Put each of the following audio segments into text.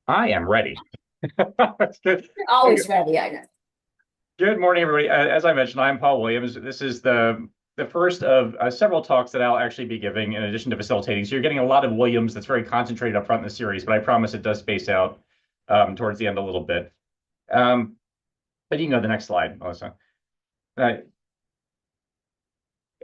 I am ready. Good. You're always ready, I know. Good morning, everybody. As I mentioned, I'm Paul Williams. This is the first of several talks that I'll actually be giving in addition to facilitating. So you're getting a lot of Williams that's very concentrated up front in the series, but I promise it does space out towards the end a little bit. Um, but you can go to the next slide, Melissa. Uh,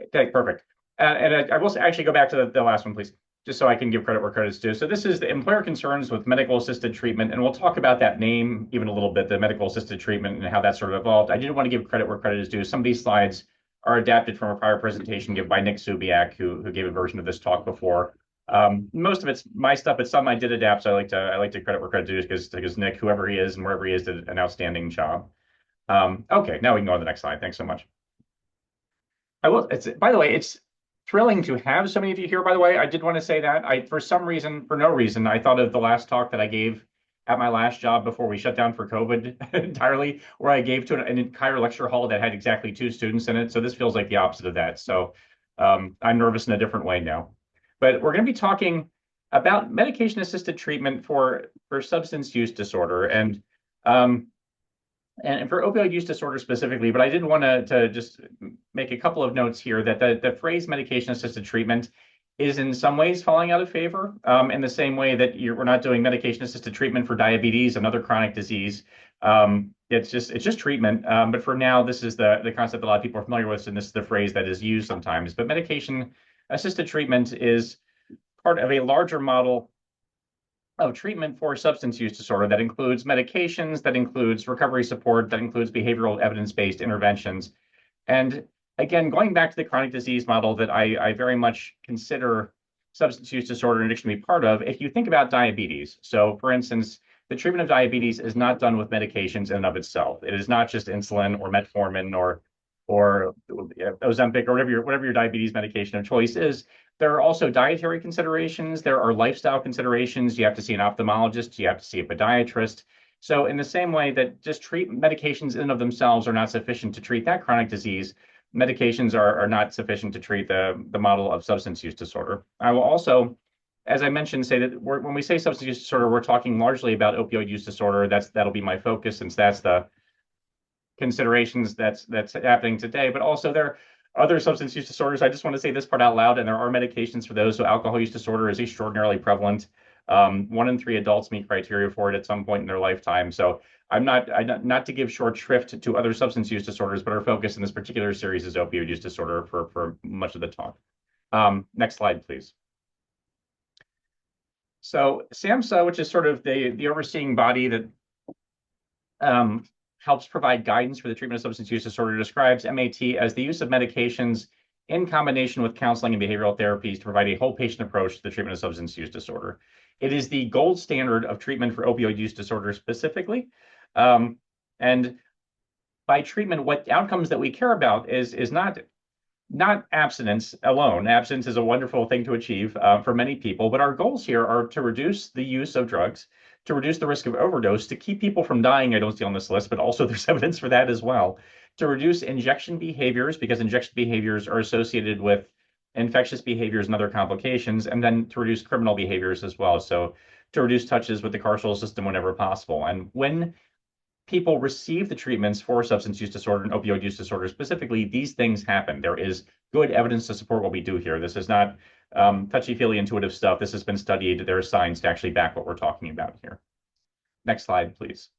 okay, perfect. I will actually go back to the last one, please, just so I can give credit where credit's due. So this is the employer concerns with medical assisted treatment, and we'll talk about that name even a little bit, the medical assisted treatment and how that sort of evolved. I did want to give credit where credit is due. Some of these slides are adapted from a prior presentation given by Nick Subiak, who gave a version of this talk before. Most of it's my stuff, but some I did adapt. So I like to credit where credit is due because Nick, whoever he is and wherever he is, did an outstanding job. Okay, now we can go to the next slide. Thanks so much. I will. By the way, it's thrilling to have so many of you here. By the way, I did want to say that for some reason, for no reason, I thought of the last talk that I gave at my last job before we shut down for COVID entirely, where I gave to an entire lecture hall that had exactly 2 students in it. So this feels like the opposite of that. So I'm nervous in a different way now. But we're going to be talking about medication-assisted treatment for substance use disorder um, and for opioid use disorder specifically, but I did want to just make a couple of notes here that the phrase medication assisted treatment is in some ways falling out of favor in the same way that we're not doing medication assisted treatment for diabetes, another chronic disease. It's just treatment. But for now, this is the concept that a lot of people are familiar with, and this is the phrase that is used sometimes. But medication assisted treatment is part of a larger model of treatment for substance use disorder that includes medications, that includes recovery support, that includes behavioral evidence-based interventions. And again, going back to the chronic disease model that I very much consider substance use disorder and addiction to be part of, if you think about diabetes, so for instance, the treatment of diabetes is not done with medications in and of itself. It is not just insulin or metformin or Ozempic or whatever your diabetes medication of choice is. There are also dietary considerations. There are lifestyle considerations. You have to see an ophthalmologist. You have to see a podiatrist. So in the same way that just treat medications in and of themselves are not sufficient to treat that chronic disease, medications are not sufficient to treat the model of substance use disorder. I will also, as I mentioned, say that when we say substance use disorder, we're talking largely about opioid use disorder. That'll be my focus since that's the considerations that's happening today. But also there are other substance use disorders. I just want to say this part out loud, and there are medications for those. So alcohol use disorder is extraordinarily prevalent. 1 in 3 adults meet criteria for it at some point in their lifetime. So not to give short shrift to other substance use disorders, but our focus in this particular series is opioid use disorder for much of the talk. Next slide, please. So SAMHSA, which is sort of the overseeing body that helps provide guidance for the treatment of substance use disorder, describes MAT as the use of medications in combination with counseling and behavioral therapies to provide a whole patient approach to the treatment of substance use disorder. It is the gold standard of treatment for opioid use disorder specifically. And by treatment, what outcomes that we care about is not abstinence alone. Abstinence is a wonderful thing to achieve for many people, but our goals here are to reduce the use of drugs, to reduce the risk of overdose, to keep people from dying. I don't see on this list, but also there's evidence for that as well. To reduce injection behaviors, because injection behaviors are associated with infectious behaviors and other complications, and then to reduce criminal behaviors as well. So to reduce touches with the carceral system whenever possible. And when people receive the treatments for substance use disorder and opioid use disorder specifically, these things happen. There is good evidence to support what we do here. This is not touchy-feely intuitive stuff. This has been studied. There is science to actually back what we're talking about here. Next slide, please.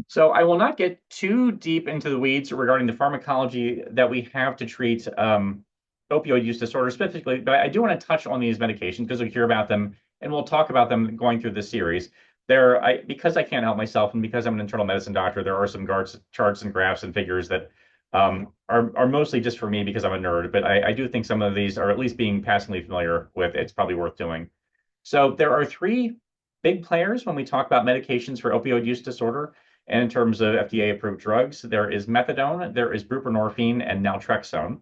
So I will not get too deep into the weeds regarding the pharmacology that we have to treat opioid use disorder specifically, but I do want to touch on these medications because we hear about them and we'll talk about them going through this series. Because I can't help myself and because I'm an internal medicine doctor, there are some charts and graphs and figures that are mostly just for me because I'm a nerd, but I do think some of these are at least being passingly familiar with. It's probably worth doing. So there are 3 big players when we talk about medications for opioid use disorder. And in terms of FDA-approved drugs, there is methadone, there is buprenorphine, and naltrexone.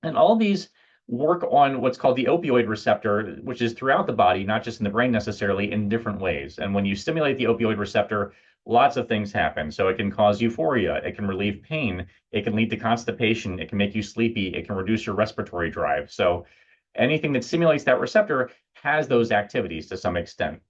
And all of these work on what's called the opioid receptor, which is throughout the body, not just in the brain necessarily, in different ways. And when you stimulate the opioid receptor, lots of things happen. So it can cause euphoria, it can relieve pain, it can lead to constipation, it can make you sleepy, it can reduce your respiratory drive. So anything that stimulates that receptor has those activities to some extent.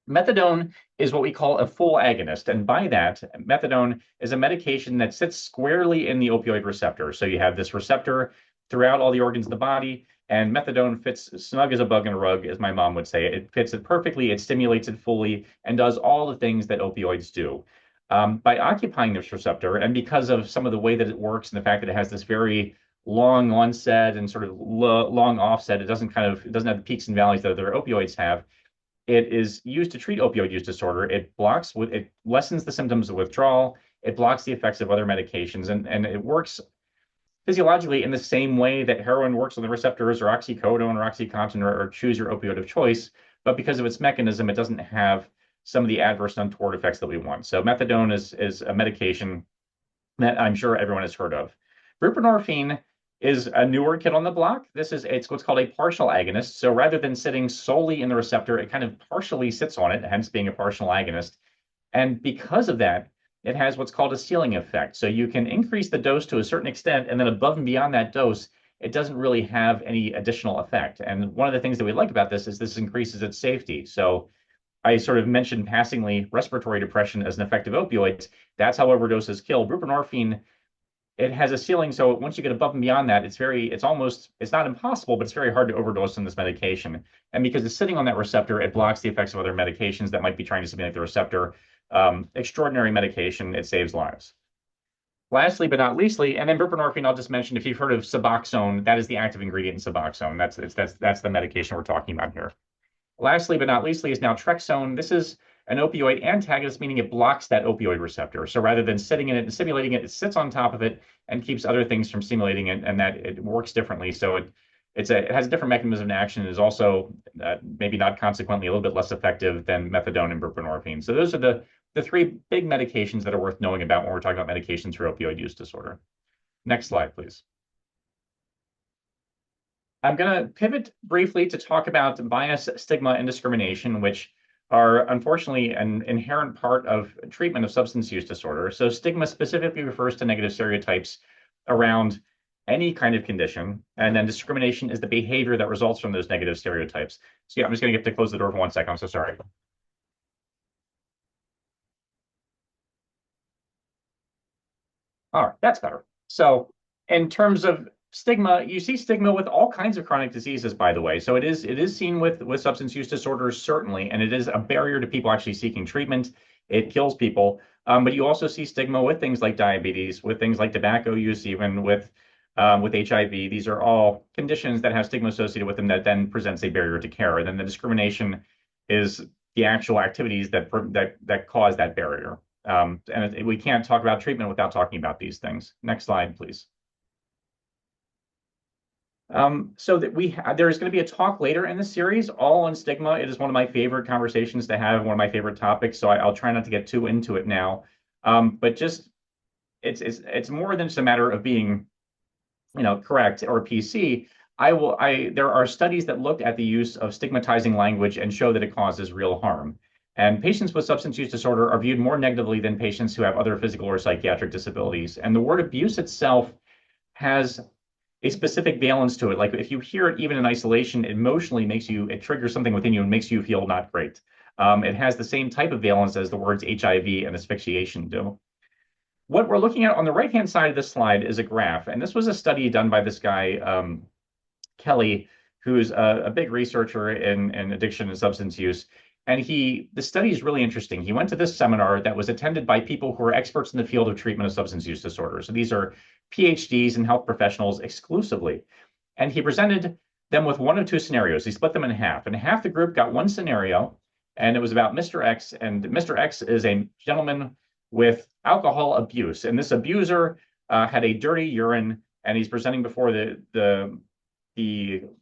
Methadone is what we call a full agonist. And by that, methadone is a medication that sits squarely in the opioid receptor. So you have this receptor throughout all the organs of the body, and methadone fits snug as a bug in a rug, as my mom would say. It fits it perfectly, it stimulates it fully, and does all the things that opioids do. By occupying this receptor, and because of some of the way that it works and the fact that it has this very long onset and sort of long offset, it doesn't have the peaks and valleys that other opioids have. It is used to treat opioid use disorder. It lessens the symptoms of withdrawal. It blocks the effects of other medications, and it works physiologically in the same way that heroin works on the receptors, or oxycodone or OxyContin, or choose your opioid of choice. But because of its mechanism, it doesn't have some of the adverse untoward effects that we want. So methadone is a medication that I'm sure everyone has heard of. Buprenorphine is a newer kid on the block. It's what's called a partial agonist. So rather than sitting solely in the receptor, it kind of partially sits on it, hence being a partial agonist. And because of that, it has what's called a ceiling effect. So you can increase the dose to a certain extent, and then above and beyond that dose, it doesn't really have any additional effect. And one of the things that we like about this is this increases its safety. So I sort of mentioned passingly respiratory depression as an effective opioid. That's how overdoses kill. Buprenorphine, it has a ceiling, so once you get above and beyond that, it's not impossible, but it's very hard to overdose on this medication. And because it's sitting on that receptor, it blocks the effects of other medications that might be trying to stimulate the receptor. Extraordinary medication, it saves lives. Lastly, but not leastly, and then buprenorphine, I'll just mention, if you've heard of Suboxone, that is the active ingredient in Suboxone. That's the medication we're talking about here. Lastly, but not leastly, is naltrexone. This is an opioid antagonist, meaning it blocks that opioid receptor. So rather than sitting in it and stimulating it, it sits on top of it and keeps other things from stimulating it, and that it works differently. So it has a different mechanism of action. It is also maybe not consequently a little bit less effective than methadone and buprenorphine. So those are the three big medications that are worth knowing about when we're talking about medications for opioid use disorder. Next slide, please. I'm going to pivot briefly to talk about bias, stigma, and discrimination, which are unfortunately an inherent part of treatment of substance use disorder. So stigma specifically refers to negative stereotypes around any kind of condition, and then discrimination is the behavior that results from those negative stereotypes. So yeah, I'm just going to get to close the door for 1 second. I'm so sorry. All right, that's better. So in terms of stigma, you see stigma with all kinds of chronic diseases, by the way. So it is seen with substance use disorders, certainly, and it is a barrier to people actually seeking treatment. It kills people. But you also see stigma with things like diabetes, with things like tobacco use, even with HIV. These are all conditions that have stigma associated with them that then presents a barrier to care. And then the discrimination is the actual activities that cause that barrier. And we can't talk about treatment without talking about these things. Next slide, please. So that there's going to be a talk later in the series, all on stigma. It is one of my favorite conversations to have, one of my favorite topics. So I'll try not to get too into it now. But just it's more than just a matter of being, correct or PC. There are studies that looked at the use of stigmatizing language and show that it causes real harm. And patients with substance use disorder are viewed more negatively than patients who have other physical or psychiatric disabilities. And the word abuse itself has a specific valence to it. Like if you hear it even in isolation, emotionally it triggers something within you and makes you feel not great. It has the same type of valence as the words HIV and asphyxiation do. What we're looking at on the right-hand side of this slide is a graph. And this was a study done by this guy, Kelly, who's a big researcher in addiction and substance use. And the study is really interesting. He went to this seminar that was attended by people who are experts in the field of treatment of substance use disorder. So these are PhDs and health professionals exclusively. And he presented them with one of two scenarios. He split them in half. And half the group got one scenario, and it was about Mr. X. And Mr. X is a gentleman with alcohol abuse. And this abuser had a dirty urine, and he's presenting before the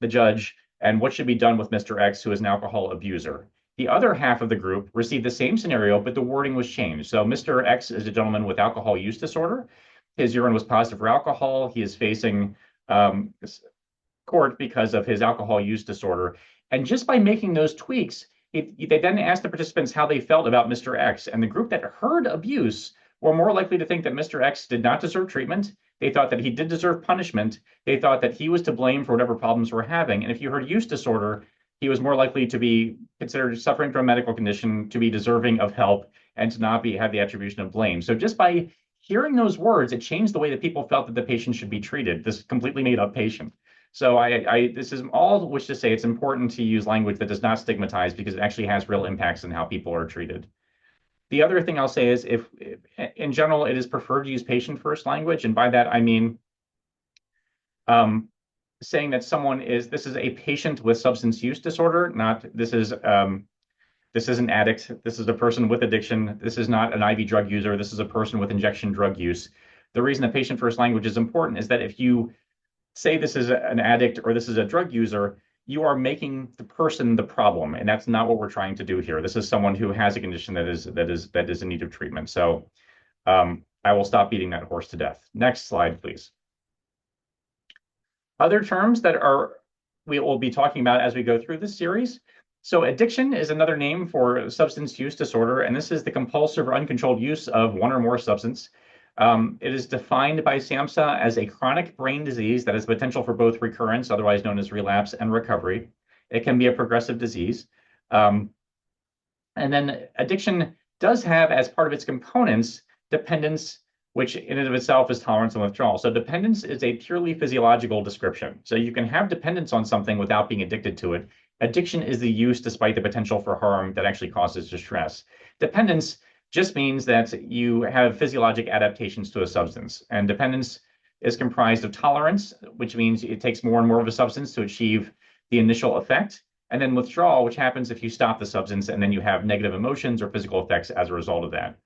judge and what should be done with Mr. X, who is an alcohol abuser. The other half of the group received the same scenario, but the wording was changed. So Mr. X is a gentleman with alcohol use disorder. His urine was positive for alcohol. He is facing court because of his alcohol use disorder. And just by making those tweaks, they then asked the participants how they felt about Mr. X. And the group that heard abuse were more likely to think that Mr. X did not deserve treatment. They thought that he did deserve punishment. They thought that he was to blame for whatever problems we're having. And if you heard use disorder, he was more likely to be considered suffering from a medical condition, to be deserving of help, and to not have the attribution of blame. So just by hearing those words, it changed the way that people felt that the patient should be treated, this completely made up patient. So this is all which to say it's important to use language that does not stigmatize because it actually has real impacts on how people are treated. The other thing I'll say is if in general, it is preferred to use patient first language. And by that, I mean saying that this is a patient with substance use disorder, not this is an addict. This is a person with addiction. This is not an IV drug user. This is a person with injection drug use. The reason that patient first language is important is that if you say this is an addict or this is a drug user, you are making the person the problem, and that's not what we're trying to do here. This is someone who has a condition that is in need of treatment. So I will stop beating that horse to death. Next slide, please. Other terms that we will be talking about as we go through this series. So addiction is another name for substance use disorder, and this is the compulsive or uncontrolled use of one or more substance. It is defined by SAMHSA as a chronic brain disease that has potential for both recurrence, otherwise known as relapse, and recovery. It can be a progressive disease. And then addiction does have, as part of its components, dependence, which in and of itself is tolerance and withdrawal. So dependence is a purely physiological description. So you can have dependence on something without being addicted to it. Addiction is the use despite the potential for harm that actually causes distress. Dependence just means that you have physiologic adaptations to a substance. And dependence is comprised of tolerance, which means it takes more and more of a substance to achieve the initial effect. And then withdrawal, which happens if you stop the substance and then you have negative emotions or physical effects as a result of that.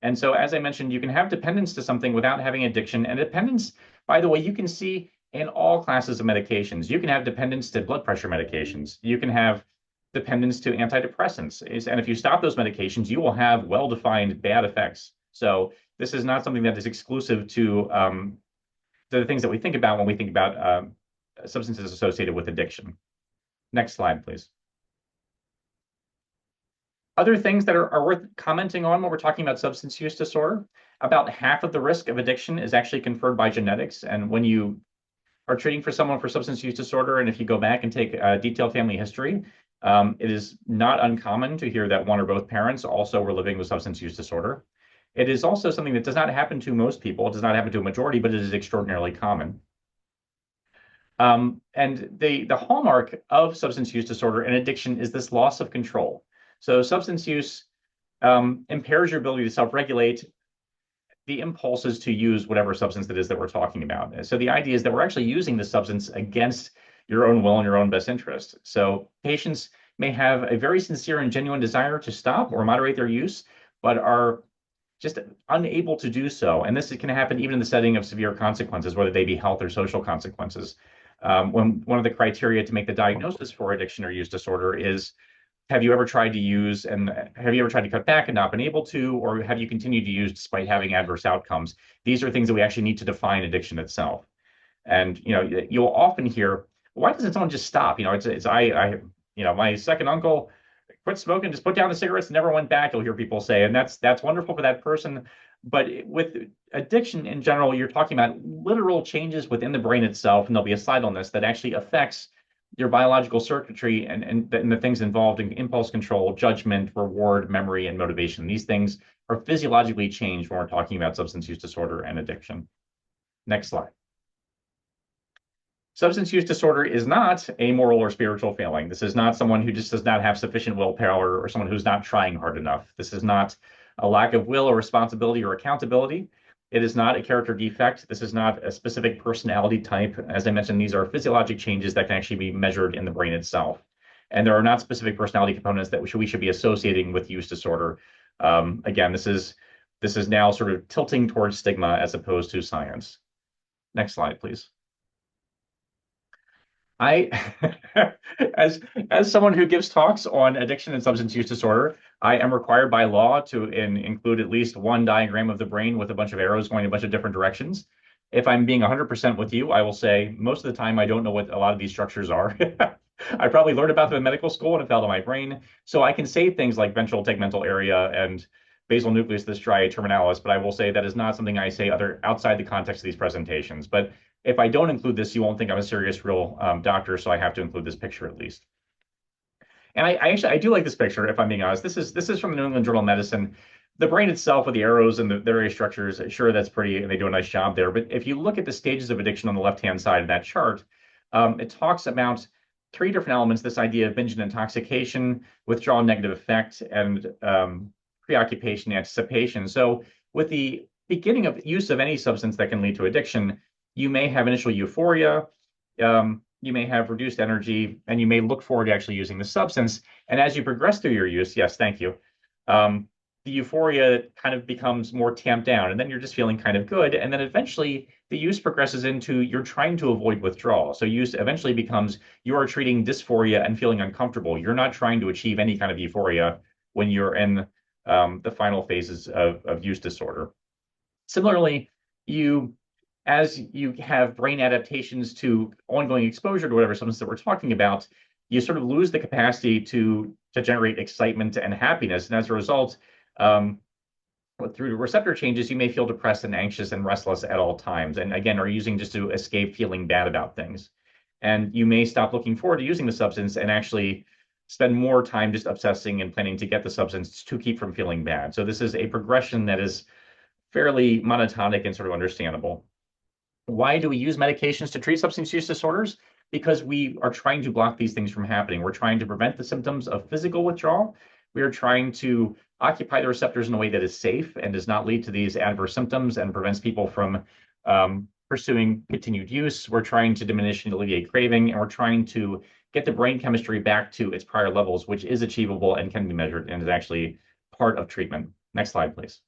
And so, as I mentioned, you can have dependence to something without having addiction. And dependence, by the way, you can see in all classes of medications. You can have dependence to blood pressure medications. You can have dependence to antidepressants. And if you stop those medications, you will have well-defined bad effects. So this is not something that is exclusive to the things that we think about when we think about substances associated with addiction. Next slide, please. Other things that are worth commenting on when we're talking about substance use disorder, about half of the risk of addiction is actually conferred by genetics. And when you are treating for someone for substance use disorder, and if you go back and take a detailed family history, it is not uncommon to hear that one or both parents also were living with substance use disorder. It is also something that does not happen to most people. It does not happen to a majority, but it is extraordinarily common. And the hallmark of substance use disorder and addiction is this loss of control. So substance use impairs your ability to self-regulate the impulses to use whatever substance it is that we're talking about. So the idea is that we're actually using the substance against your own will and your own best interest. So patients may have a very sincere and genuine desire to stop or moderate their use, but are just unable to do so. And this can happen even in the setting of severe consequences, whether they be health or social consequences. When one of the criteria to make the diagnosis for addiction or use disorder is, have you ever tried to use and have you ever tried to cut back and not been able to, or have you continued to use despite having adverse outcomes? These are things that we actually need to define addiction itself. And you'll often hear, why doesn't someone just stop? My second uncle quit smoking, just put down the cigarettes, never went back. You'll hear people say, and that's wonderful for that person. But with addiction in general, you're talking about literal changes within the brain itself, and there'll be a slide on this that actually affects your biological circuitry and the things involved in impulse control, judgment, reward, memory, and motivation. These things are physiologically changed when we're talking about substance use disorder and addiction. Next slide. Substance use disorder is not a moral or spiritual failing. This is not someone who just does not have sufficient willpower or someone who's not trying hard enough. This is not a lack of will or responsibility or accountability. It is not a character defect. This is not a specific personality type. As I mentioned, these are physiologic changes that can actually be measured in the brain itself. And there are not specific personality components that we should be associating with use disorder. Again, this is now sort of tilting towards stigma as opposed to science. Next slide, please. As someone who gives talks on addiction and substance use disorder, I am required by law to include at least one diagram of the brain with a bunch of arrows going in a bunch of different directions. If I'm being 100% with you, I will say most of the time I don't know what a lot of these structures are. I probably learned about them in medical school and it fell to my brain. So I can say things like ventral tegmental area and basal nucleus, this striae terminalis, but I will say that is not something I say outside the context of these presentations. But if I don't include this, you won't think I'm a serious, real doctor, so I have to include this picture at least. And I do like this picture, if I'm being honest. This is from the New England Journal of Medicine. The brain itself with the arrows and the various structures, sure, that's pretty, and they do a nice job there. But if you look at the stages of addiction on the left-hand side of that chart, it talks about three different elements: this idea of binge and intoxication, withdrawal and negative effect, and preoccupation and anticipation. So with the beginning of use of any substance that can lead to addiction, you may have initial euphoria. You may have reduced energy, and you may look forward to actually using the substance. And as you progress through your use, yes, thank you, the euphoria kind of becomes more tamped down, and then you're just feeling kind of good. And then eventually the use progresses into you're trying to avoid withdrawal. So use eventually becomes you are treating dysphoria and feeling uncomfortable. You're not trying to achieve any kind of euphoria when you're in the final phases of use disorder. Similarly, as you have brain adaptations to ongoing exposure to whatever substance that we're talking about, you sort of lose the capacity to generate excitement and happiness. And as a result, through receptor changes, you may feel depressed and anxious and restless at all times. And again, are using just to escape feeling bad about things. And you may stop looking forward to using the substance and actually spend more time just obsessing and planning to get the substance to keep from feeling bad. So this is a progression that is fairly monotonic and sort of understandable. Why do we use medications to treat substance use disorders? Because we are trying to block these things from happening. We're trying to prevent the symptoms of physical withdrawal. We are trying to occupy the receptors in a way that is safe and does not lead to these adverse symptoms and prevents people from pursuing continued use. We're trying to diminish and alleviate craving, and we're trying to get the brain chemistry back to its prior levels, which is achievable and can be measured and is actually part of treatment. Next slide, please.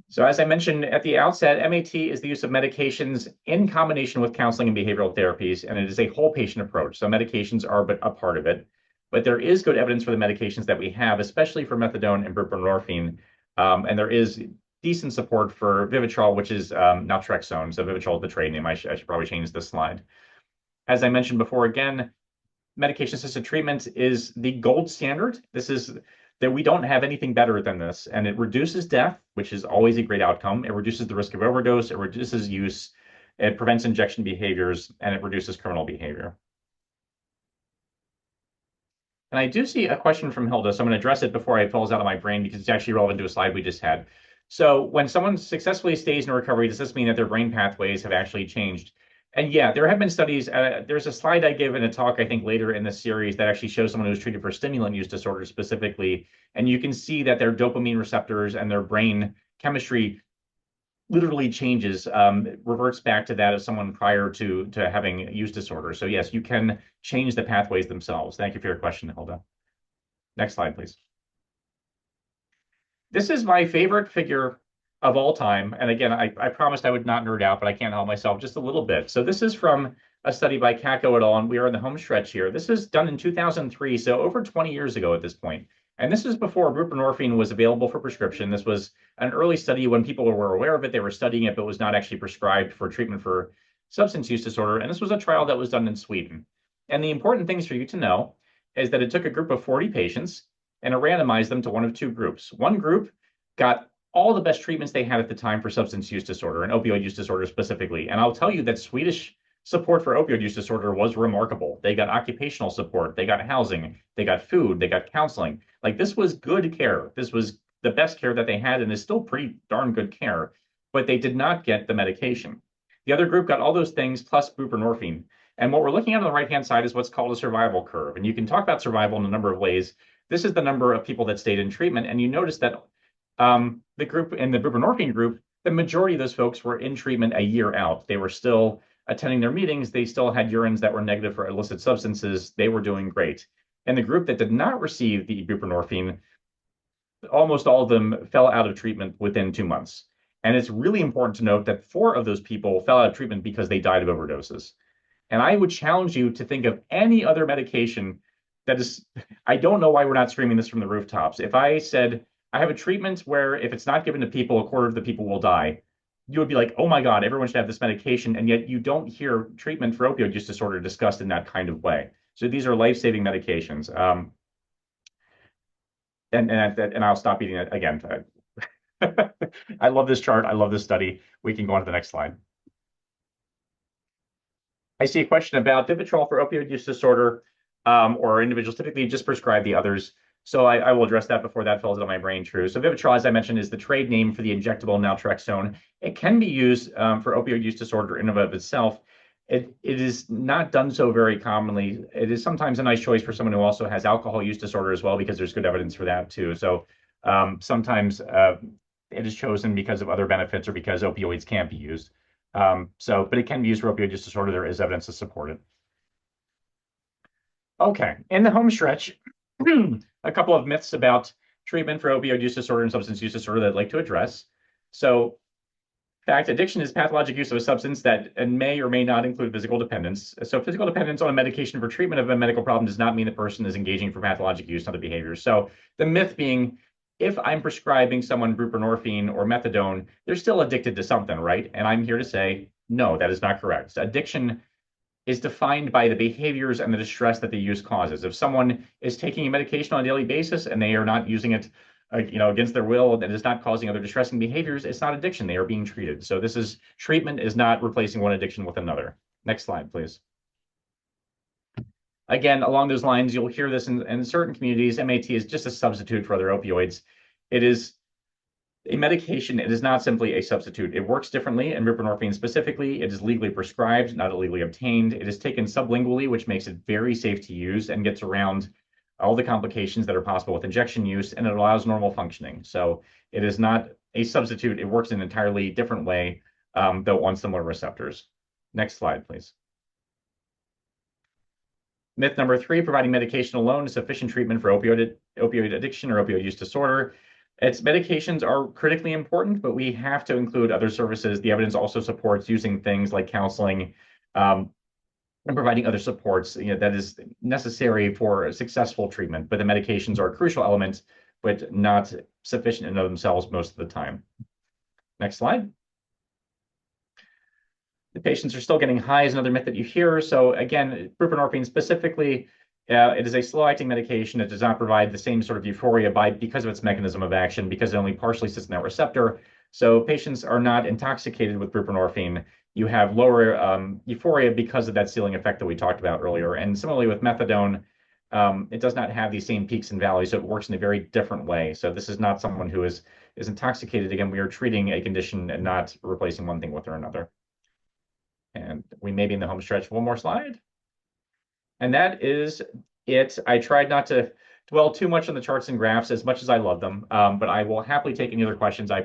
So as I mentioned at the outset, MAT is the use of medications in combination with counseling and behavioral therapies, and it is a whole patient approach. So medications are but a part of it, but there is good evidence for the medications that we have, especially for methadone and buprenorphine, and there is decent support for Vivitrol, which is naltrexone. So Vivitrol is the trade name. I should probably change this slide. As I mentioned before, again, medication-assisted treatment is the gold standard. This is that we don't have anything better than this, and it reduces death, which is always a great outcome. It reduces the risk of overdose, it reduces use, it prevents injection behaviors, and it reduces criminal behavior. And I do see a question from Hilda, so I'm going to address it before it falls out of my brain because it's actually relevant to a slide we just had. So when someone successfully stays in recovery, does this mean that their brain pathways have actually changed? And yeah, there have been studies. There's a slide I give in a talk, I think, later in this series that actually shows someone who's treated for stimulant use disorder specifically. And you can see that their dopamine receptors and their brain chemistry literally changes, reverts back to that of someone prior to having use disorder. So yes, you can change the pathways themselves. Thank you for your question, Hilda. Next slide, please. This is my favorite figure of all time. And again, I promised I would not nerd out, but I can't help myself just a little bit. So this is from a study by Kako et al., and we are in the home stretch here. This is done in 2003, so over 20 years ago at this point. And this is before buprenorphine was available for prescription. This was an early study when people were aware of it. They were studying it, but was not actually prescribed for treatment for substance use disorder. And this was a trial that was done in Sweden. And the important things for you to know is that it took a group of 40 patients and it randomized them to one of two groups. One group got all the best treatments they had at the time for substance use disorder and opioid use disorder specifically. And I'll tell you that Swedish support for opioid use disorder was remarkable. They got occupational support, they got housing, they got food, they got counseling. Like this was good care. This was the best care that they had and is still pretty darn good care, but they did not get the medication. The other group got all those things plus buprenorphine. And what we're looking at on the right-hand side is what's called a survival curve. And you can talk about survival in a number of ways. This is the number of people that stayed in treatment. And you notice that the group in the buprenorphine group, the majority of those folks were in treatment a year out. They were still attending their meetings. They still had urines that were negative for illicit substances. They were doing great. And the group that did not receive the buprenorphine, almost all of them fell out of treatment within 2 months. And it's really important to note that 4 of those people fell out of treatment because they died of overdoses. And I would challenge you to think of any other medication that is, I don't know why we're not screaming this from the rooftops. If I said, I have a treatment where if it's not given to people, a quarter of the people will die, you would be like, oh my God, everyone should have this medication. And yet you don't hear treatment for opioid use disorder discussed in that kind of way. So these are life-saving medications. And I'll stop eating it again. I love this chart. I love this study. We can go on to the next slide. I see a question about Vivitrol for opioid use disorder, or individuals typically just prescribe the others. So I will address that before that falls out of my brain true. So Vivitrol, as I mentioned, is the trade name for the injectable naltrexone. It can be used for opioid use disorder in and of itself. It is not done so very commonly. It is sometimes a nice choice for someone who also has alcohol use disorder as well, because there's good evidence for that too. So sometimes it is chosen because of other benefits or because opioids can't be used. But it can be used for opioid use disorder. There is evidence to support it. Okay, in the home stretch, a couple of myths about treatment for opioid use disorder and substance use disorder that I'd like to address. So, fact, addiction is pathologic use of a substance that may or may not include physical dependence. So, physical dependence on a medication for treatment of a medical problem does not mean the person is engaging for pathologic use and other behaviors. So, the myth being, if I'm prescribing someone buprenorphine or methadone, they're still addicted to something, right? And I'm here to say, no, that is not correct. Addiction is defined by the behaviors and the distress that the use causes. If someone is taking a medication on a daily basis and they are not using it, against their will, and it's not causing other distressing behaviors, it's not addiction. They are being treated. So this is treatment is not replacing one addiction with another. Next slide, please. Again, along those lines, you'll hear this in certain communities. MAT is just a substitute for other opioids. It is a medication. It is not simply a substitute. It works differently, and buprenorphine specifically, it is legally prescribed, not illegally obtained. It is taken sublingually, which makes it very safe to use and gets around all the complications that are possible with injection use, and it allows normal functioning. So it is not a substitute. It works in an entirely different way, though on similar receptors. Next slide, please. Myth number 3, providing medication alone is sufficient treatment for opioid addiction or opioid use disorder. Its medications are critically important, but we have to include other services. The evidence also supports using things like counseling and providing other supports that is necessary for successful treatment. But the medications are a crucial element, but not sufficient in and of themselves most of the time. Next slide. The patients are still getting high is another myth that you hear. So again, buprenorphine specifically, it is a slow-acting medication. It does not provide the same sort of euphoria because of its mechanism of action, because it only partially sits in that receptor. So patients are not intoxicated with buprenorphine. You have lower euphoria because of that ceiling effect that we talked about earlier. And similarly with methadone, it does not have these same peaks and valleys, so it works in a very different way. So this is not someone who is intoxicated. Again, we are treating a condition and not replacing one thing with another. And we may be in the home stretch. One more slide. And that is it. I tried not to dwell too much on the charts and graphs as much as I love them, but I will happily take any other questions. I